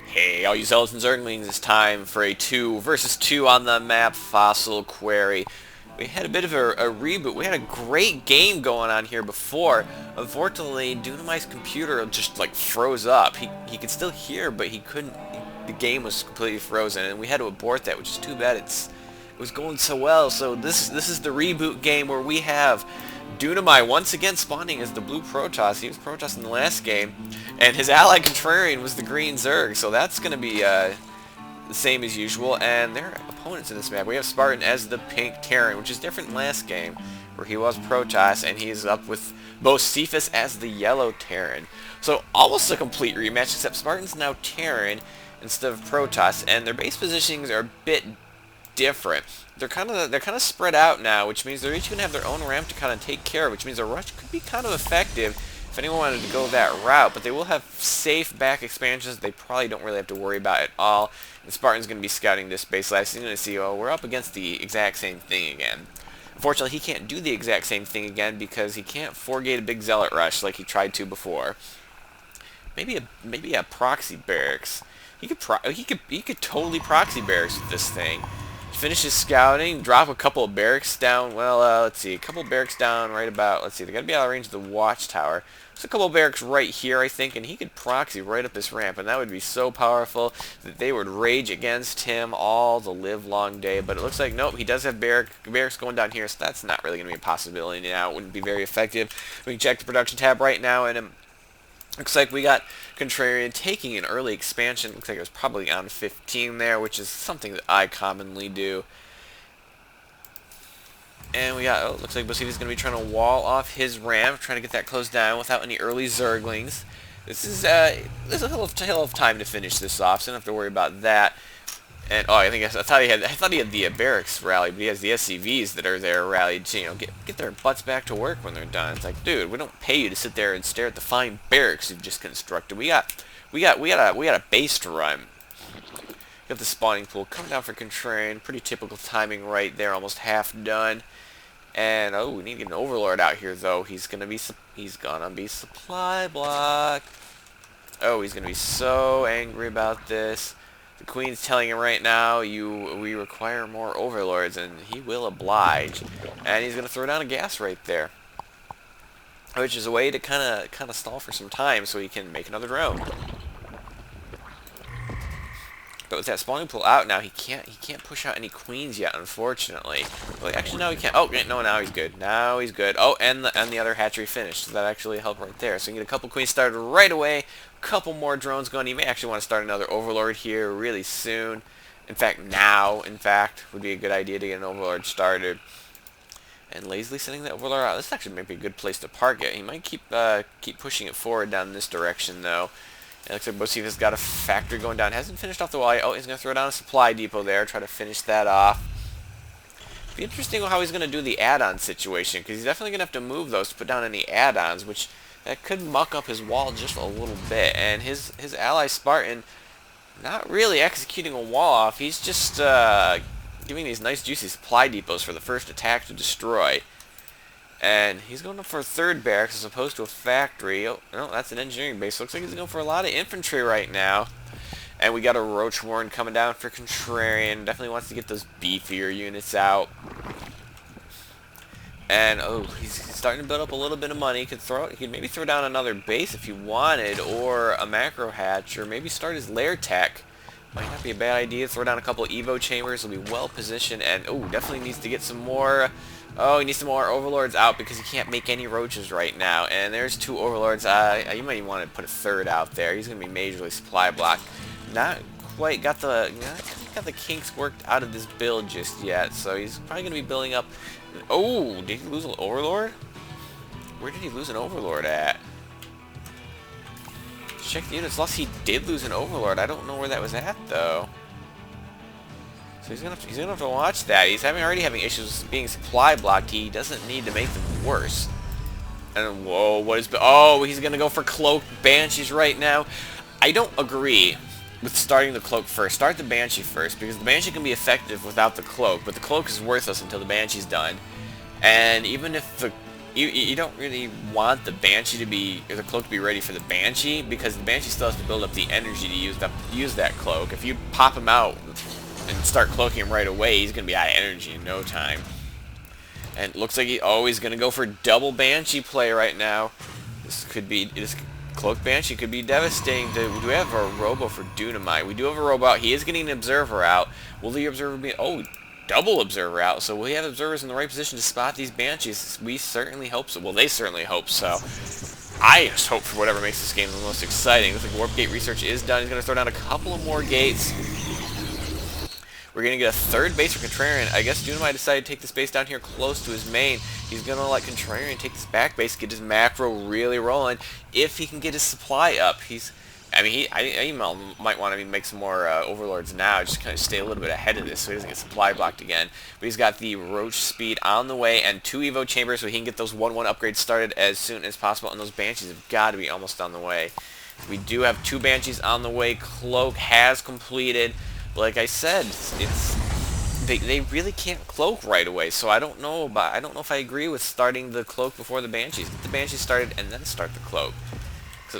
Hey, all you zealots and zerglings, it's time for a 2 versus 2 on the map Fossil Quarry. We had a bit of a reboot. We had a great game going on here before. Unfortunately, Dunamite's computer just like froze up. He could still hear, but he couldn't. The game was completely frozen, and we had to abort that, which is too bad. It was going so well. So this is the reboot game where we have Dunamite once again spawning as the blue Protoss. He was Protoss in the last game, and his ally Contrarian was the green Zerg. So that's going to be the same as usual. And their opponents in this map, we have Spartan as the pink Terran, which is different than last game, where he was Protoss, and he's up with both Cephas as the yellow Terran. So almost a complete rematch, except Spartan's now Terran instead of Protoss, and their base positionings are a bit different. They're kind of spread out now, which means they're each going to have their own ramp to kind of take care of, which means a rush could be kind of effective if anyone wanted to go that route, but they will have safe back expansions they probably don't really have to worry about at all. And Spartan's going to be scouting this base last. He's going to see, oh, we're up against the exact same thing again. Unfortunately, he can't do the exact same thing again because he can't forgate a big zealot rush like he tried to before. Maybe a proxy barracks. He could totally proxy barracks with this thing. Finish his scouting, drop a couple of barracks down. Well, let's see, a couple of barracks down right about. Let's see, they got to be out of range of the watchtower. There's a couple of barracks right here, I think, and he could proxy right up this ramp, and that would be so powerful that they would rage against him all the live-long day. But it looks like nope, he does have barracks going down here, so that's not really going to be a possibility now. It wouldn't be very effective. We can check the production tab right now, and looks like we got Contrarian taking an early expansion. Looks like it was probably on 15 there, which is something that I commonly do. And we got, oh, looks like Bosiva's going to be trying to wall off his ramp, trying to get that closed down without any early Zerglings. There's a hill of time to finish this off, so don't have to worry about that. And oh, I thought he had the barracks rally, but he has the SCVs that are there rallied to, you know, get their butts back to work when they're done. It's like, dude, we don't pay you to sit there and stare at the fine barracks you've just constructed. We got a base to run. We have the spawning pool coming down for Contrarian. Pretty typical timing right there, almost half done. And oh, we need to get an Overlord out here though. He's gonna be supply block. Oh, he's gonna be so angry about this. The Queen's telling him right now, we require more Overlords, and he will oblige. And he's gonna throw down a gas right there, which is a way to kind of stall for some time so he can make another drone. But with that spawning pool out now, he can't push out any queens yet, unfortunately. Well, actually, no, he can't. Oh, no, now he's good. Now he's good. Oh, and the other hatchery finished. So that actually helped right there. So you can get a couple queens started right away. A couple more drones going. You may actually want to start another Overlord here really soon. In fact, now, would be a good idea to get an Overlord started. And lazily sending the Overlord out. This actually might be a good place to park it. He might keep pushing it forward down this direction, though. It looks like Bosiva's got a factory going down. Hasn't finished off the wall yet. Oh, he's going to throw down a supply depot there. Try to finish that off. Be interesting how he's going to do the add-on situation, because he's definitely going to have to move those to put down any add-ons, which that could muck up his wall just a little bit. And his ally Spartan not really executing a wall off. He's just giving these nice juicy supply depots for the first attack to destroy. And he's going up for a third barracks as opposed to a factory. Oh, no, that's an engineering base. Looks like he's going for a lot of infantry right now. And we got a Roach Warren coming down for Contrarian. Definitely wants to get those beefier units out. And, oh, he's starting to build up a little bit of money. He could maybe throw down another base if he wanted, or a macro hatch, or maybe start his lair tech. Might not be a bad idea. Throw down a couple Evo chambers. He'll be well positioned. And, oh, definitely needs to get some more. Oh, he needs some more Overlords out because he can't make any roaches right now. And there's two Overlords. You might even want to put a third out there. He's going to be majorly supply blocked. Not quite got the kinks worked out of this build just yet. So he's probably going to be building up. Oh, did he lose an Overlord? Where did he lose an Overlord at? Check the units lost. He did lose an Overlord. I don't know where that was at though. So he's gonna have to watch that. He's already having issues being supply blocked. He doesn't need to make them worse. And whoa, what is? Oh, he's gonna go for cloak banshees right now. I don't agree with starting the cloak first. Start the banshee first because the banshee can be effective without the cloak, but the cloak is worthless until the banshee's done. And even if you don't really want the Banshee to be, or the cloak to be ready for the Banshee, because the Banshee still has to build up the energy to use that cloak. If you pop him out and start cloaking him right away, he's going to be out of energy in no time. And it looks like he's always going to go for double Banshee play right now. This cloak Banshee could be devastating. Do we have a robo for Dunamite? We do have a robo out. He is getting an observer out. Will the observer be... Oh, double observer out. So will he have observers in the right position to spot these Banshees? We certainly hope so. Well, they certainly hope so. I just hope for whatever makes this game the most exciting. Looks like Warp Gate research is done. He's going to throw down a couple of more gates. We're going to get a third base for Contrarian. I guess Dunamite decided to take this base down here close to his main. He's going to let Contrarian take this back base, get his macro really rolling. If he can get his supply up, I might want to make some more overlords now, just kind of stay a little bit ahead of this so he doesn't get supply blocked again. But he's got the Roach speed on the way and 2 Evo chambers so he can get those 1-1 upgrades started as soon as possible, and those Banshees have got to be almost on the way. We do have 2 Banshees on the way. Cloak has completed. Like I said, they really can't cloak right away, so I don't know if I agree with starting the cloak before the Banshees. Get the Banshees started and then start the cloak.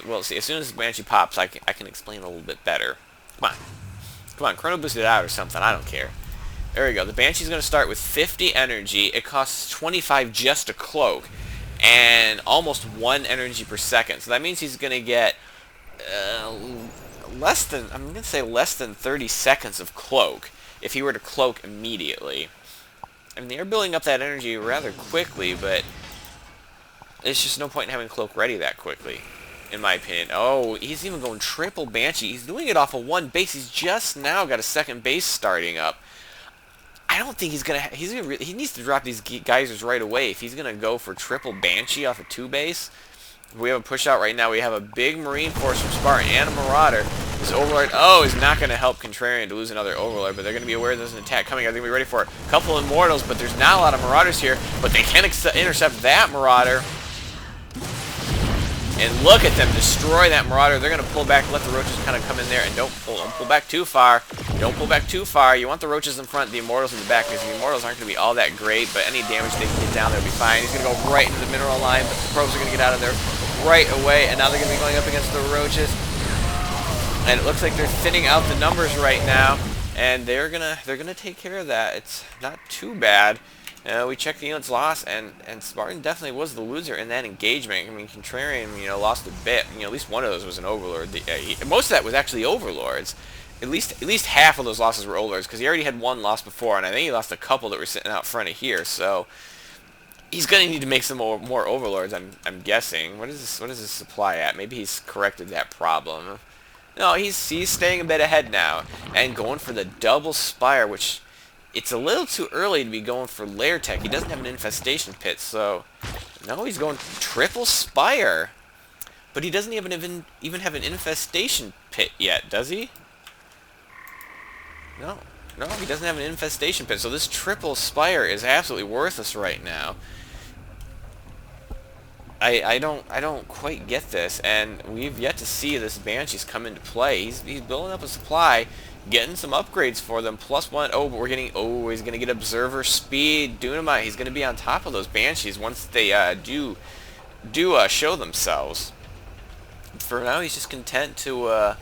Well, see, as soon as the Banshee pops, I can explain a little bit better. Come on, Chrono Boost it out or something. I don't care. There we go. The Banshee's going to start with 50 energy. It costs 25 just to cloak, and almost 1 energy per second. So that means he's going to get less than 30 seconds of cloak if he were to cloak immediately. I mean, they're building up that energy rather quickly, but there's just no point in having cloak ready that quickly, in my opinion. Oh, he's even going triple Banshee. He's doing it off of 1 base. He's just now got a 2nd base starting up. I don't think he needs to drop these geysers right away if he's gonna go for triple Banshee off of 2 base. We have a push out right now. We have a big Marine force from Spartan and a Marauder. This Overlord, is not going to help Contrarian to lose another Overlord, but they're going to be aware there's an attack coming. They're going to be ready for it. A couple of Immortals, but there's not a lot of Marauders here, but they can intercept that Marauder. And look at them destroy that Marauder. They're going to pull back, let the Roaches kind of come in there, and don't pull back too far. Don't pull back too far. You want the Roaches in front, the Immortals in the back, because the Immortals aren't going to be all that great, but any damage they can get down there will be fine. He's going to go right into the mineral line, but the probes are going to get out of there right away, and now they're going to be going up against the Roaches. And it looks like they're thinning out the numbers right now, and they're gonna take care of that. It's not too bad. We checked the units lost, and Spartan definitely was the loser in that engagement. I mean, Contrarian, lost a bit. At least one of those was an Overlord. Most of that was actually Overlords. At least half of those losses were Overlords, because he already had 1 loss before, and I think he lost a couple that were sitting out front of here. So he's going to need to make some more Overlords, I'm guessing. What is his supply at? Maybe he's corrected that problem. No, he's staying a bit ahead now, and going for the double Spire, which it's a little too early to be going for Lair Tech. He doesn't have an Infestation Pit, so no, he's going triple Spire. But he doesn't even have an Infestation Pit yet, does he? No, he doesn't have an Infestation Pit, so this triple Spire is absolutely worthless right now. I don't quite get this, and we've yet to see this Banshees come into play. He's building up a supply, getting some upgrades for them, +1. Oh, but he's gonna get Observer Speed, Dunamite. He's gonna be on top of those Banshees once they do show themselves. For now, he's just content to well,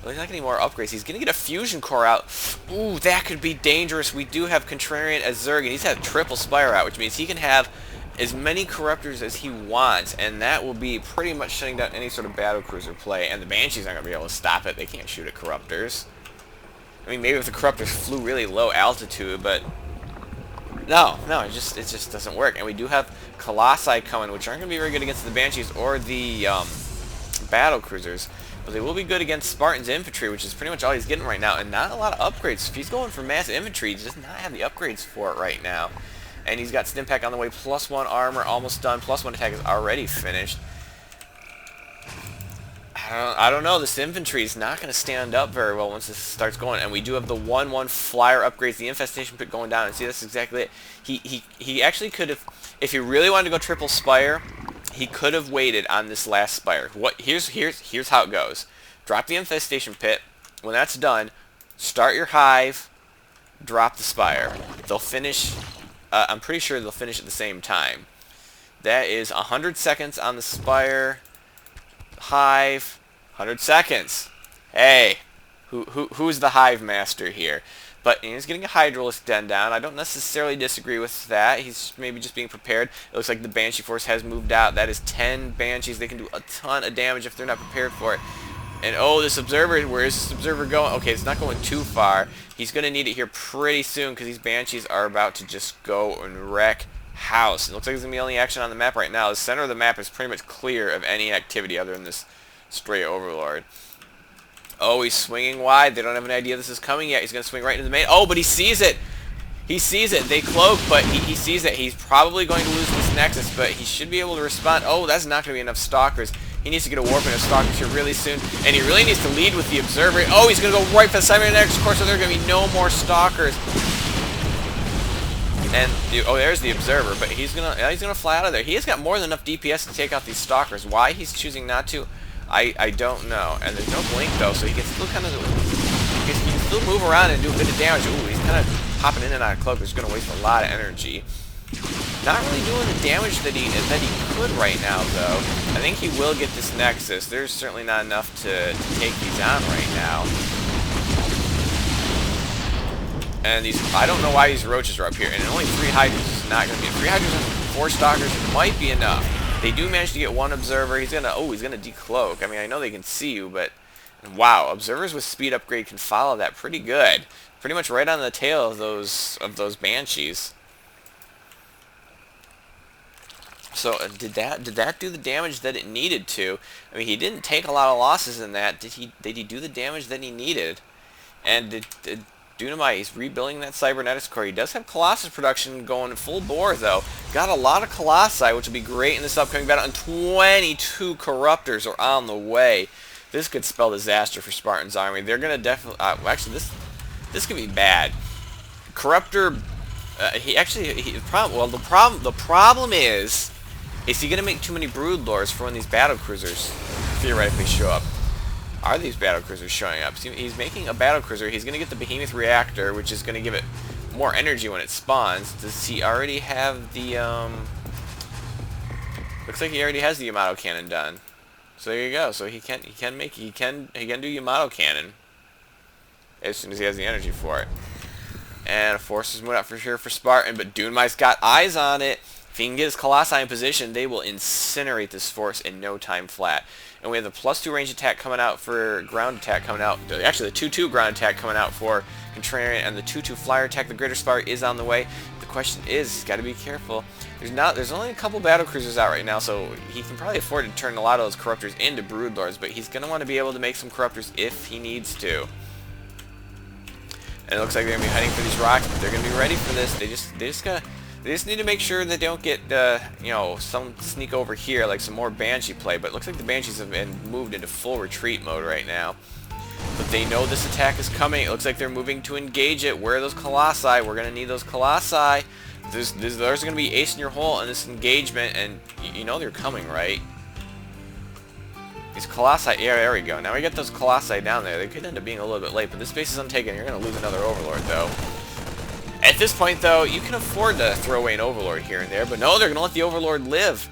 he's not getting more upgrades. He's gonna get a Fusion Core out. Ooh, that could be dangerous. We do have Contrarian as Zerg, and he's had triple Spire out, which means he can have as many Corruptors as he wants, and that will be pretty much shutting down any sort of battlecruiser play, and the Banshees aren't going to be able to stop it. They can't shoot at Corruptors. I mean, maybe if the Corruptors flew really low altitude, but no, it just doesn't work. And we do have Colossi coming, which aren't going to be very good against the Banshees or the battlecruisers, but they will be good against Spartan's infantry, which is pretty much all he's getting right now, and not a lot of upgrades. If he's going for mass infantry, he does not have the upgrades for it right now. And he's got Stimpack on the way, +1 armor, almost done, +1 attack is already finished. I don't know, this infantry is not going to stand up very well once this starts going, and we do have the 1-1 flyer upgrades, the Infestation Pit going down, and see, that's exactly it. He actually could have, if he really wanted to go triple Spire, he could have waited on this last Spire. Here's how it goes. Drop the Infestation Pit, when that's done, start your Hive, drop the Spire. They'll finish... I'm pretty sure they'll finish at the same time. That is 100 seconds on the Spire. Hive. 100 seconds. Hey, who's the Hive Master here? But he's getting a Hydralisk Den down. I don't necessarily disagree with that. He's maybe just being prepared. It looks like the Banshee Force has moved out. That is 10 Banshees. They can do a ton of damage if they're not prepared for it. And oh, this Observer, where is this Observer going? Okay, it's not going too far. He's going to need it here pretty soon because these Banshees are about to just go and wreck house. It looks like there's going to be only action on the map right now. The center of the map is pretty much clear of any activity other than this stray Overlord. Oh, he's swinging wide. They don't have an idea this is coming yet. He's going to swing right into the main. Oh, but he sees it. He sees it. They cloak, but he sees it. He's probably going to lose this Nexus, but he should be able to respond. Oh, that's not going to be enough Stalkers. He needs to get a warp into Stalkers here really soon, and he really needs to lead with the Observer. Oh, he's going to go right for the Cyber Nexus core, so there are going to be no more Stalkers. And oh, there's the Observer, but he's gonna fly out of there. He has got more than enough DPS to take out these Stalkers. Why he's choosing not to, I don't know. And there's no blink though, so he can still kind of he can still move around and do a bit of damage. Ooh, he's kind of popping in and out of cloak. He's gonna waste a lot of energy. Not really doing the damage that he could right now though. I think he will get this Nexus. There's certainly not enough to take these on right now. And these, I don't know why these roaches are up here. And only 3 Hydras is not going to be. 3 Hydras and 4 Stalkers might be enough. They do manage to get 1 Observer. He's gonna decloak. I mean, I know they can see you, but wow, Observers with speed upgrade can follow that pretty good. Pretty much right on the tail of those Banshees. So did that do the damage that it needed to? I mean, he didn't take a lot of losses in that. Did he do the damage that he needed? And did Dunamite, he's rebuilding that Cybernetics core. He does have Colossus production going full bore, though. Got a lot of Colossi, which will be great in this upcoming battle, and 22 Corruptors are on the way. This could spell disaster for Spartan's army. They're going to definitely... actually, this could be bad. Corruptor... the problem is he going to make too many Brood Lords for when these battle cruisers theoretically show up? Are these battle cruisers showing up? See, he's making a battle cruiser. He's going to get the Behemoth Reactor, which is going to give it more energy when it spawns. Does he already have the looks like he already has the Yamato cannon done. So there you go. So he can do Yamato cannon as soon as he has the energy for it. And Forces moved out for sure for Spartan, but Dunamite's got eyes on it. If he can get his Colossi in position, they will incinerate this force in no time flat. And we have the +2 range attack coming out for ground attack coming out. Actually, the 2/2 ground attack coming out for Contrarian, and the 2/2 flyer attack. The Greater Spire is on the way. The question is, he's got to be careful. There's only a couple battle cruisers out right now, so he can probably afford to turn a lot of those Corruptors into Brood Lords. But he's going to want to be able to make some Corruptors if he needs to. And it looks like they're going to be heading for these rocks, but they're going to be ready for this. They just need to make sure they don't get, some sneak over here, like some more Banshee play. But it looks like the Banshees have been moved into full retreat mode right now. But they know this attack is coming. It looks like they're moving to engage it. Where are those Colossi? We're going to need those Colossi. There's going to be ace in your hole in this engagement, and you know they're coming, right? These Colossi, yeah, there we go. Now we get those Colossi down there. They could end up being a little bit late, but this base is untaken. You're going to lose another Overlord, though. At this point, though, you can afford to throw away an Overlord here and there, but no, they're going to let the Overlord live.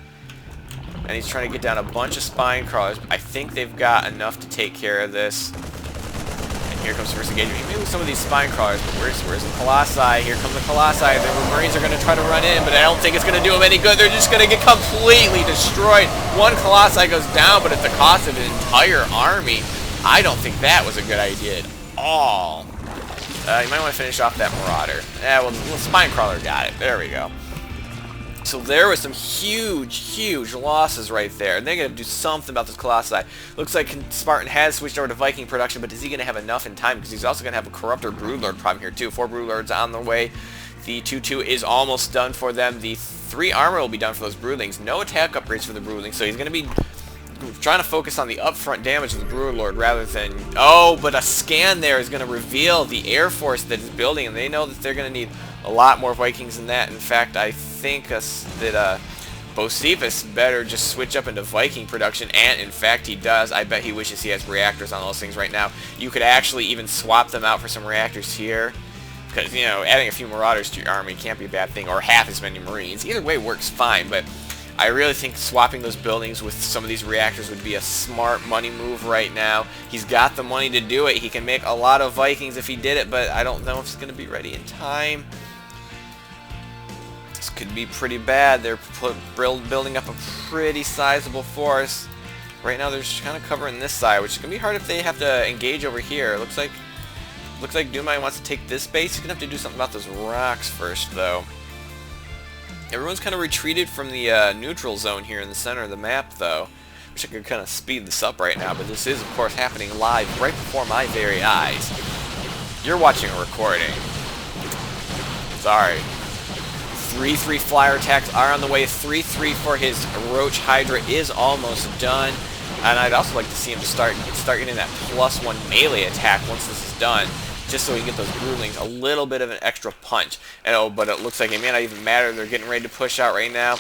And he's trying to get down a bunch of Spine Crawlers. I think they've got enough to take care of this. And here comes the first engagement. Maybe with some of these Spine Crawlers, but where's the Colossi? Here come the Colossi. The Marines are going to try to run in, but I don't think it's going to do them any good. They're just going to get completely destroyed. One Colossi goes down, but at the cost of an entire army. I don't think that was a good idea at all. You might want to finish off that Marauder. Yeah, well, the Spine Crawler got it. There we go. So there was some huge losses right there. And they're going to do something about this Colossi. Looks like Spartan has switched over to Viking production, but is he going to have enough in time? Because he's also going to have a Corruptor Broodlord problem here, too. 4 Broodlords on the way. The 2/2 is almost done for them. The 3 armor will be done for those Broodlings. No attack upgrades for the Broodlings, so he's going to be trying to focus on the upfront damage of the Broodlord rather than... Oh, but a scan there is going to reveal the Air Force that is building, and they know that they're going to need a lot more Vikings than that. In fact, I think that Bocephus better just switch up into Viking production, and in fact he does. I bet he wishes he has reactors on those things right now. You could actually even swap them out for some reactors here, because, you know, adding a few Marauders to your army can't be a bad thing, or half as many Marines. Either way works fine, but I really think swapping those buildings with some of these reactors would be a smart money move right now. He's got the money to do it. He can make a lot of Vikings if he did it, but I don't know if it's going to be ready in time. This could be pretty bad. They're building up a pretty sizable force. Right now they're just kind of covering this side, which is going to be hard if they have to engage over here. Looks like Dumai wants to take this base. He's going to have to do something about those rocks first, though. Everyone's kind of retreated from the neutral zone here in the center of the map, though. Wish I could kind of speed this up right now, but this is, of course, happening live right before my very eyes. You're watching a recording. Sorry. 3-3 flyer attacks are on the way. 3-3 for his Roach Hydra is almost done. And I'd also like to see him start getting that +1 melee attack once this is done, just so he can get those broodlings a little bit of an extra punch. And, oh, but it looks like it may not even matter. They're getting ready to push out right now.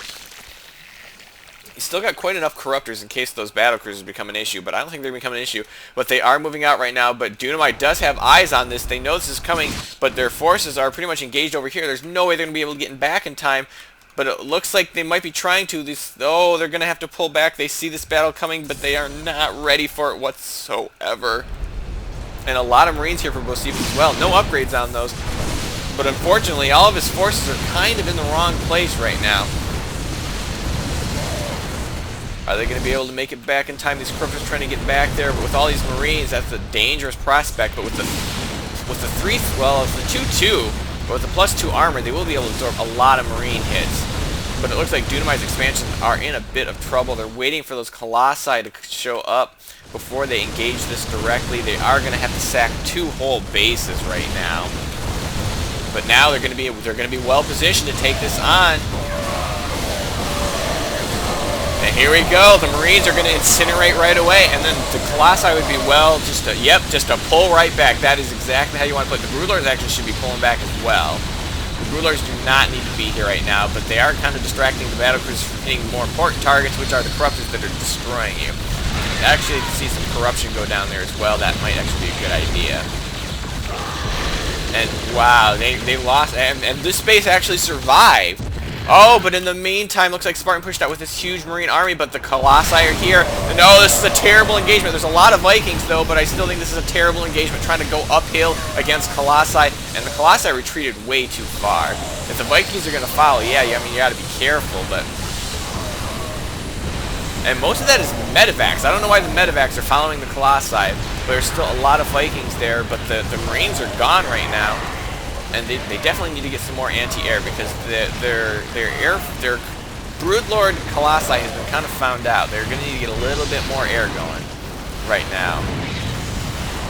He's still got quite enough corruptors in case those battle cruisers become an issue, but I don't think they're becoming an issue. But they are moving out right now, but Dunamite does have eyes on this. They know this is coming, but their forces are pretty much engaged over here. There's no way they're going to be able to get back in time, but it looks like they might be trying to. Oh, they're going to have to pull back. They see this battle coming, but they are not ready for it whatsoever. And a lot of Marines here for Bocephus as well. No upgrades on those, but unfortunately, all of his forces are kind of in the wrong place right now. Are they going to be able to make it back in time? These Corruptors trying to get back there, but with all these Marines, that's a dangerous prospect. But with the 2-2, but with the +2 armor, they will be able to absorb a lot of Marine hits. But it looks like Dunamite's expansions are in a bit of trouble. They're waiting for those Colossi to show up before they engage this directly. They are going to have to sack 2 whole bases right now. But now they're going to be well positioned to take this on. And here we go. The Marines are going to incinerate right away, and then the Colossi would be, well, just a pull right back. That is exactly how you want to put it. The Broodlords actually should be pulling back as well. The Broodlords do not need to be here right now, but they are kind of distracting the battlecruisers from hitting more important targets, which are the Corruptors that are destroying you. Actually, to see some corruption go down there as well, that might actually be a good idea. And wow, they lost, and this base actually survived. Oh, but in the meantime, looks like Spartan pushed out with this huge Marine army, but the Colossi are here. And oh, this is a terrible engagement. There's a lot of Vikings, though, but I still think this is a terrible engagement, trying to go uphill against Colossi. And the Colossi retreated way too far. If the Vikings are going to follow, yeah, I mean, you got to be careful, but... And most of that is medevacs. I don't know why the medevacs are following the Colossi, but there's still a lot of Vikings there, but the Marines are gone right now. And they definitely need to get some more anti-air, because their Broodlord Colossi has been kind of found out. They're going to need to get a little bit more air going right now.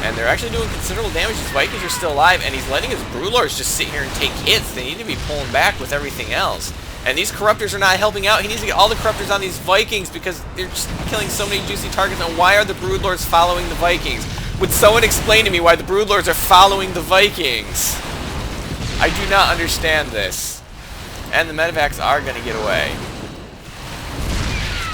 And they're actually doing considerable damage. His Vikings are still alive, and he's letting his Broodlords just sit here and take hits. They need to be pulling back with everything else. And these Corruptors are not helping out. He needs to get all the Corruptors on these Vikings, because they're just killing so many juicy targets. And why are the Broodlords following the Vikings? Would someone explain to me why the Broodlords are following the Vikings? I do not understand this. And the medevacs are going to get away.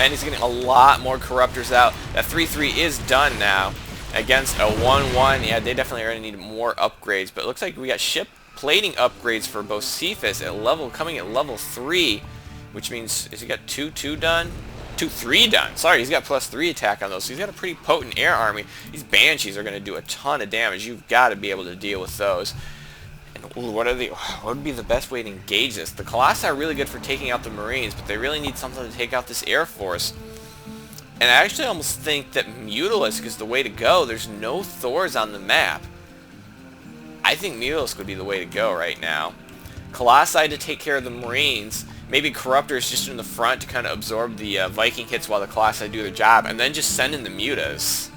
And he's getting a lot more Corruptors out. That 3-3 is done now against a 1-1. Yeah, they definitely are going to need more upgrades. But it looks like we got ship plating upgrades for Bocephus coming at level 3. Which means, has he got 2-2 done? 2-3 done. Sorry, he's got +3 attack on those. So he's got a pretty potent air army. These Banshees are going to do a ton of damage. You've got to be able to deal with those. Ooh, what would be the best way to engage this? The Colossi are really good for taking out the Marines, but they really need something to take out this Air Force. And I actually almost think that Mutalisk is the way to go. There's no Thors on the map. I think Mutalisk would be the way to go right now. Colossi to take care of the Marines. Maybe Corruptors just in the front to kind of absorb the Viking hits while the Colossi do their job. And then just send in the Mutas.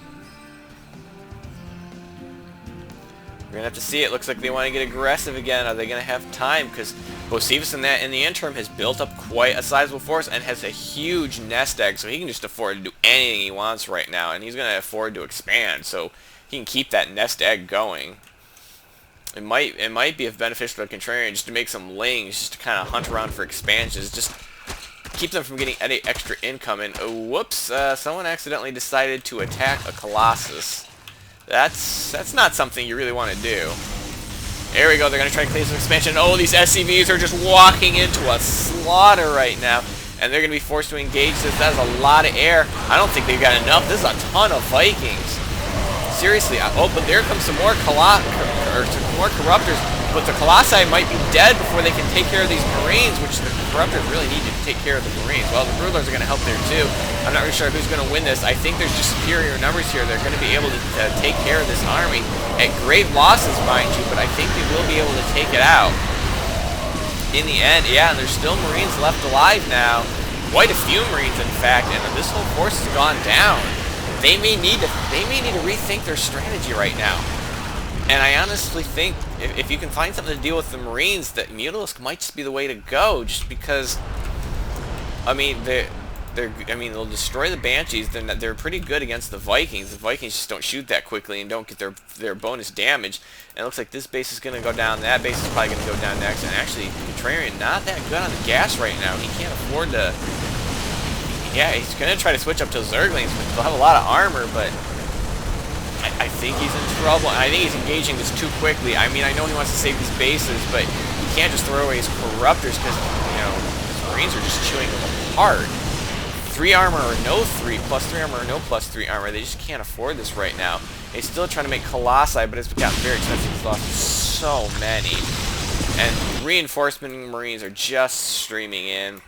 We're going to have to see. It looks like they want to get aggressive again. Are they going to have time? Because Bocephus in the interim has built up quite a sizable force and has a huge nest egg, so he can just afford to do anything he wants right now. And he's going to afford to expand, so he can keep that nest egg going. It might be beneficial to Contrarian just to make some lings, just to kind of hunt around for expansions, just keep them from getting any extra income. And whoops, someone accidentally decided to attack a Colossus. That's not something you really want to do. There we go. They're going to try to claim some expansion. Oh, these SCVs are just walking into a slaughter right now. and they're going to be forced to engage this. That is a lot of air. I don't think they've got enough. This is a ton of Vikings. Seriously. Oh, but there comes some more Corruptors. But the Colossi might be dead before they can take care of these Marines, which the Corruptors really need to take care of the Marines. Well, the Broodlords are going to help there too. I'm not really sure who's going to win this. I think there's just superior numbers here. They're going to be able to take care of this army at great losses, mind you, but I think they will be able to take it out. In the end, yeah, and there's still Marines left alive now. Quite a few Marines, in fact, and this whole force has gone down. They may need to rethink their strategy right now. And I honestly think if you can find something to deal with the Marines, that Mutalisk might just be the way to go. Just because, I mean, they'll destroy the Banshees. They're pretty good against the Vikings. The Vikings just don't shoot that quickly and don't get their bonus damage. And it looks like this base is going to go down. That base is probably going to go down next. And actually, Contrarian not that good on the gas right now. He can't afford to. Yeah, he's going to try to switch up to Zerglings, which will have a lot of armor, but I think he's in trouble. I think he's engaging this too quickly. I mean, I know he wants to save these bases, but he can't just throw away his Corruptors because, you know, his Marines are just chewing them apart. 3 armor or no 3, +3 armor or no +3 armor. They just can't afford this right now. He's still trying to make Colossi, but it's gotten very expensive. He's lost so many. And reinforcement Marines are just streaming in.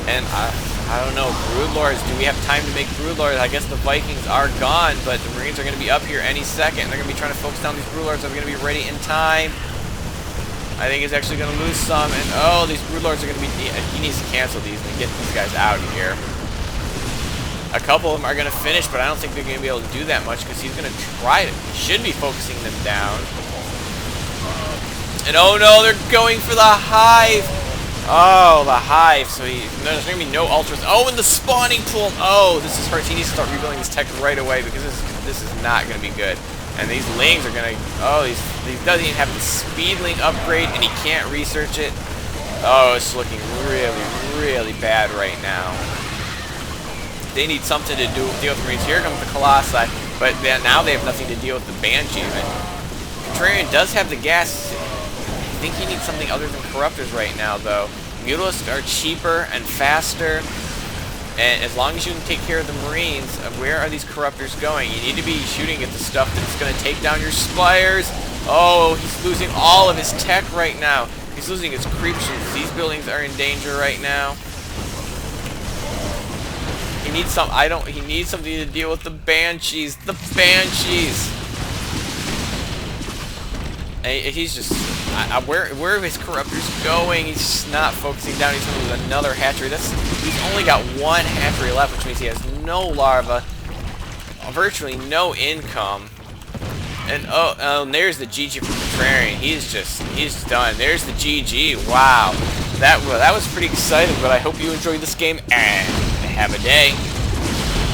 And I don't know, Broodlords, do we have time to make Broodlords? I guess the Vikings are gone, but the Marines are going to be up here any second. They're going to be trying to focus down these Broodlords. Are they going to be ready in time? I think he's actually going to lose some, and oh, these Broodlords are going to be... He needs to cancel these and get these guys out of here. A couple of them are going to finish, but I don't think they're going to be able to do that much because he's going to try to... He should be focusing them down. And oh no, they're going for the Hive! Oh, the Hive. So there's going to be no Ultras. Oh, and the spawning pool. Oh, this is hurts. He needs to start rebuilding his tech right away because this is not going to be good. And these Lings are going to... Oh, he doesn't even have the Speedling upgrade, and he can't research it. Oh, it's looking really, really bad right now. They need something to deal with Marines. Here comes the Colossi, but now they have nothing to deal with the Banshees. And Contrarian does have the gas. I think he needs something other than Corruptors right now, though. Mutalisks are cheaper and faster, and as long as you can take care of the Marines, where are these Corruptors going? You need to be shooting at the stuff that's going to take down your Spires. Oh, he's losing all of his tech right now. He's losing his creep shields. These buildings are in danger right now. He needs he needs something to deal with the Banshees. The Banshees! He's just... where are his Corruptors going? He's just not focusing down. He's going to lose another hatchery. He's only got 1 hatchery left, which means he has no larva, virtually no income. And and there's the GG from Contrarian. He's done. There's the GG. Wow. That was pretty exciting, but I hope you enjoyed this game and have a day.